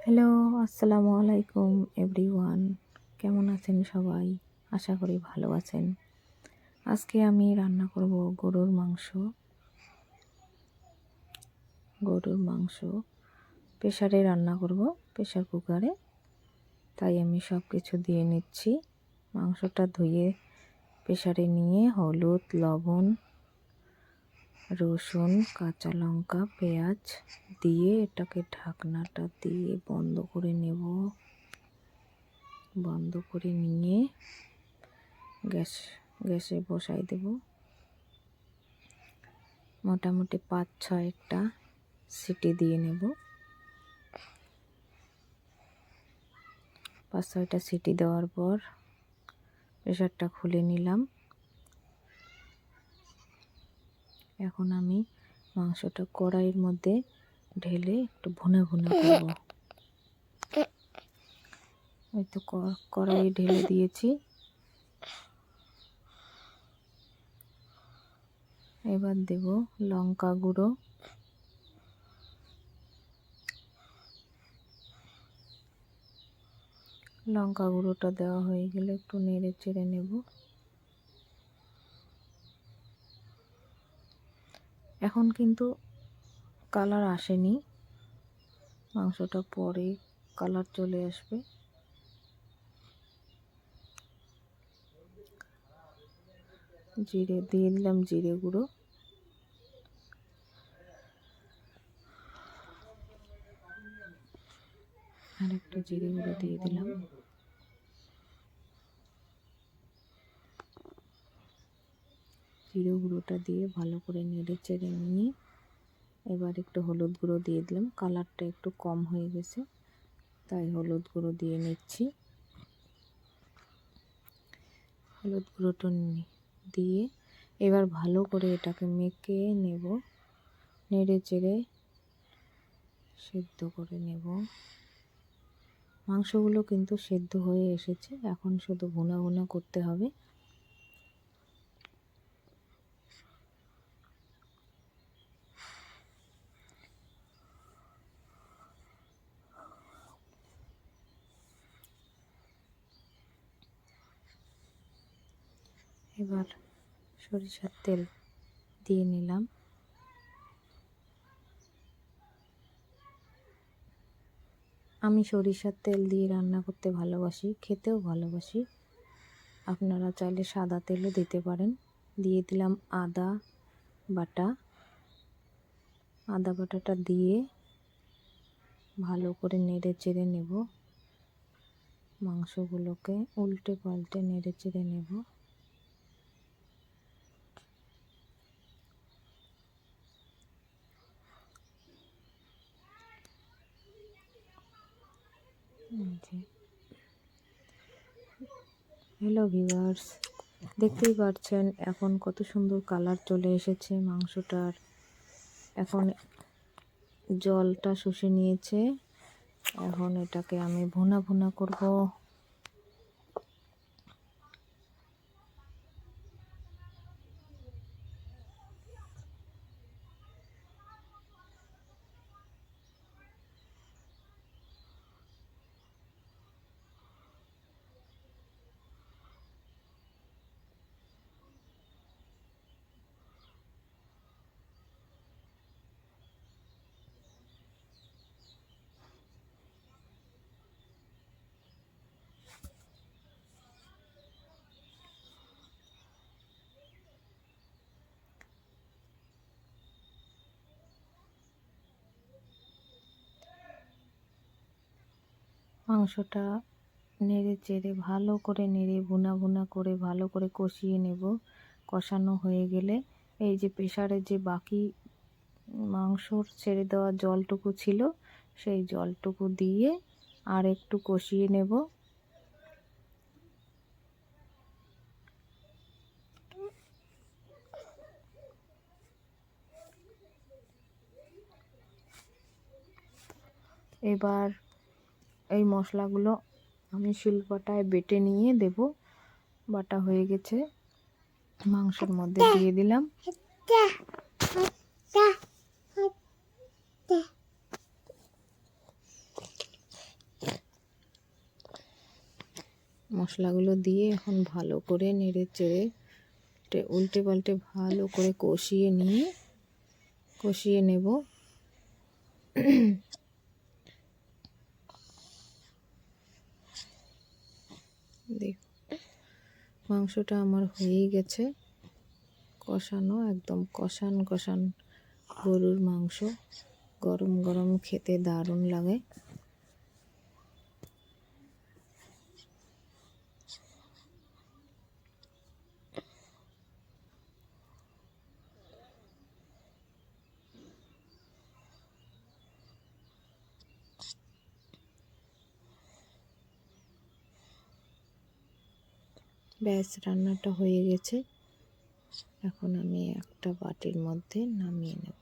Hello, আসসালামু আলাইকুম everyone. কেমন আছেন সবাই? আশা করি ভালো আছেন। আজকে আমি রান্না করব গরুর মাংস প্রেসারে রান্না করব, প্রেসার কুকারে। তাই আমি সব কিছু দিয়ে নিচ্ছি। মাংসটা ধুয়ে প্রেসারে নিয়ে হলুদ, লবণ, রসুন, কাঁচা লঙ্কা, পেঁয়াজ দিয়ে এটাকে ঢাকনাটা দিয়ে বন্ধ করে নেব। বন্ধ করে নিয়ে গ্যাসে বসাই দেব। মোটামুটি 5-6টা সিটি দিয়ে নেব। 5-6টা সিটি দেওয়ার পর প্রেসারটা খুলে নিলাম। এখন আমি মাংসটা কড়াইয়ের মধ্যে ঢেলে একটু ভুনা ভুনা করব। ওই তো কড়াইয়ে ঢেলে দিয়েছি। এবার দেব লঙ্কা গুঁড়ো, লঙ্কা গুঁড়োটা দেওয়া হয়ে গেলে একটু নেড়ে চেড়ে নেব। এখন কিন্তু কালার আসেনি, মাংসটা পরে কালার চলে আসবে। জিরে দিয়ে দিলাম, জিরে গুঁড়ো, আর একটু জিরে গুঁড়ো দিয়ে দিলাম। জিরে গুঁড়োটা দিয়ে ভালো করে নেড়ে চেড়ে নিয়ে এবার একটু হলুদ গুঁড়ো দিয়ে দিলাম। কালারটা একটু কম হয়ে গেছে, তাই হলুদ গুঁড়ো দিয়ে নিচ্ছি। হলুদ গুঁড়োটা দিয়ে এবার ভালো করে এটাকে মেখে নেব, নেড়ে চেড়ে সেদ্ধ করে নেব। মাংসগুলো কিন্তু সেদ্ধ হয়ে এসেছে, এখন শুধু ভুনা ভুনা করতে হবে। এবার সরিষার তেল দিয়ে নিলাম। আমি সরিষার তেল দিয়ে রান্না করতে ভালোবাসি, খেতেও ভালোবাসি। আপনারা চাইলে সাদা তেলও দিতে পারেন। দিয়ে দিলাম আদা বাটা। আদা বাটাটা দিয়ে ভালো করে নেড়ে চেড়ে নেব। মাংসগুলোকে উল্টে পাল্টে নেড়ে চেড়ে নেব। হ্যালো ভিউয়ার্স, দেখতেই পাচ্ছেন এখন কত সুন্দর কালার চলে এসেছে মাংসটার। এখন জলটা শুষে নিয়েছে। এখন এটাকে আমি ভুনা ভুনা করব। মাংসটা নেড়ে চেড়ে ভালো করে নেড়ে ভুনা ভুনা করে ভালো করে কষিয়ে নেব। কষানো হয়ে গেলে এই যে প্রেসারে যে বাকি মাংসর ছেড়ে দেওয়া জলটুকু ছিল, সেই জলটুকু দিয়ে আর একটু কষিয়ে নেব। এবার এই মশলাগুলো আমি শিলপাটায় বেটে নিয়ে দেব। বাটা হয়ে গেছে, মাংসের মধ্যে দিয়ে দিলাম। মশলাগুলো দিয়ে এখন ভালো করে নেড়ে চেড়ে উল্টে পাল্টে ভালো করে কষিয়ে নেব। দেখ, মাংসটা আমার হয়েই গেছে কষানো, একদম কষান গরুর মাংস। গরম গরম খেতে দারুণ লাগে। ব্যাস, রান্নাটা হয়ে গেছে। এখন আমি একটা বাটির মধ্যে নামিয়ে নেব।